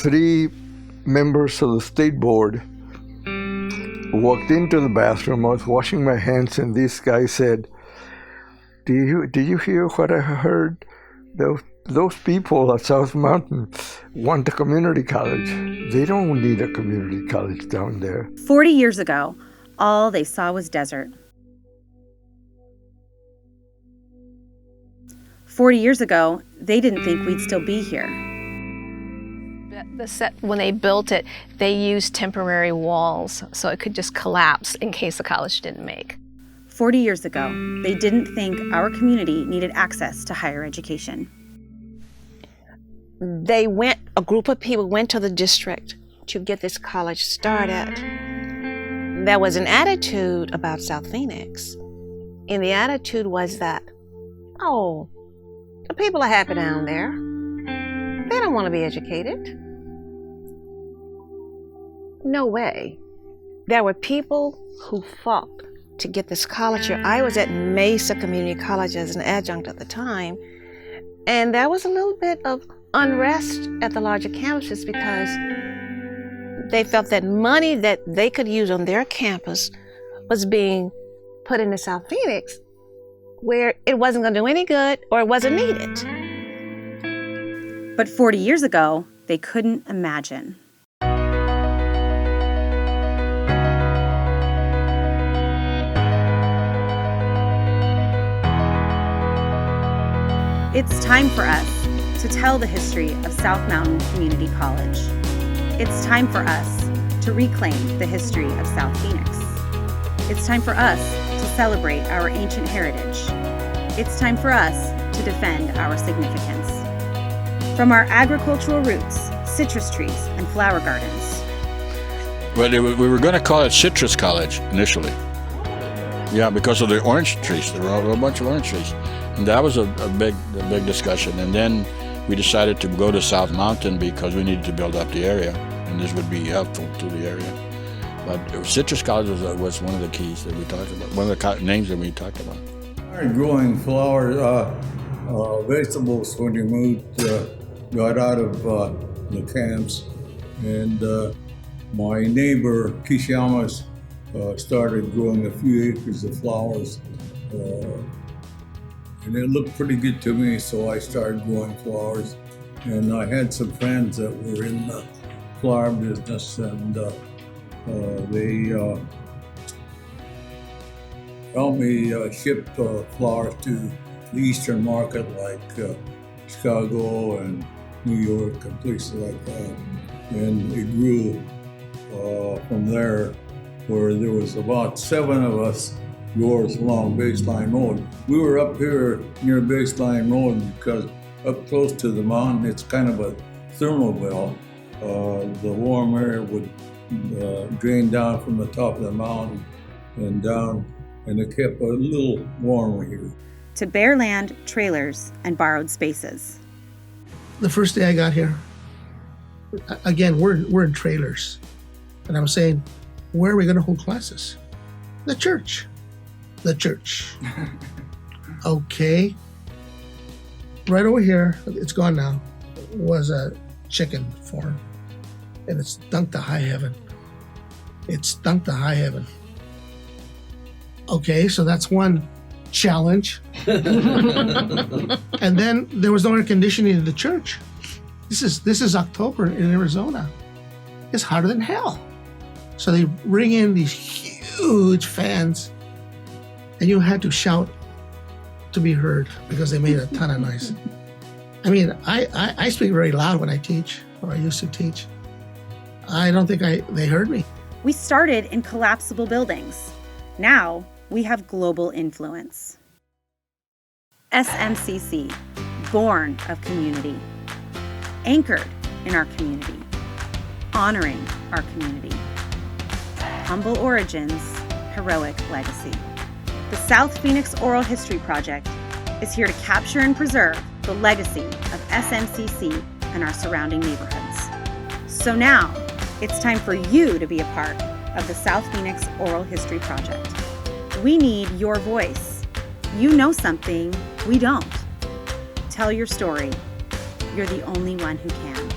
Three members of the state board walked into the bathroom. I was washing my hands, and this guy said, Did you hear what I heard? Those people at South Mountain want a community college. They don't need a community college down there. 40 years ago, all they saw was desert. 40 years ago, they didn't think we'd still be here. The set, when they built it, they used temporary walls so it could just collapse in case the college didn't make. 40 years ago, they didn't think our community needed access to higher education. A group of people went to the district to get this college started. There was an attitude about South Phoenix, and the attitude was that, oh, the people are happy down there. They don't want to be educated. No way. There were people who fought to get this college here. I was at Mesa Community College as an adjunct at the time, and there was a little bit of unrest at the larger campuses because they felt that money that they could use on their campus was being put into South Phoenix, where it wasn't going to do any good or it wasn't needed. But 40 years ago, they couldn't imagine. It's time for us to tell the history of South Mountain Community College. It's time for us to reclaim the history of South Phoenix. It's time for us to celebrate our ancient heritage. It's time for us to defend our significance. From our agricultural roots, citrus trees, and flower gardens. Well, we were going to call it Citrus College initially. Yeah, because of the orange trees. There were a bunch of orange trees. And that was a big discussion. And then we decided to go to South Mountain because we needed to build up the area, and this would be helpful to the area. But Citrus College was one of the keys that we talked about, one of the names that we talked about. I started growing flowers, vegetables when you moved, got out of the camps. And my neighbor, Kishamas, started growing a few acres of flowers. And it looked pretty good to me, so I started growing flowers. And I had some friends that were in the flower business, and they helped me ship flowers to the eastern market, like Chicago and New York and places like that. And it grew from there, where there was about 7 of us growers along Baseline Road. We were up here near Baseline Road because up close to the mountain, it's kind of a thermal belt. The warm air would drain down from the top of the mountain and down, and it kept a little warmer here. To bare land, trailers, and borrowed spaces. The first day I got here, again, we're in trailers. And I'm saying, where are we going to hold classes? The church. Okay. Right over here, it's gone now, was a chicken farm. And it stunk to high heaven. Okay, so that's one challenge. And then there was no air conditioning in the church. This is October in Arizona. It's hotter than hell. So they bring in these huge fans, and you had to shout to be heard because they made a ton of noise. I mean, I speak very loud when I teach, or I used to teach. I don't think they heard me. We started in collapsible buildings. Now we have global influence. SMCC, born of community, anchored in our community, honoring our community. Humble origins, heroic legacy. The South Phoenix Oral History Project is here to capture and preserve the legacy of SMCC and our surrounding neighborhoods. So now, it's time for you to be a part of the South Phoenix Oral History Project. We need your voice. You know something we don't. Tell your story. You're the only one who can.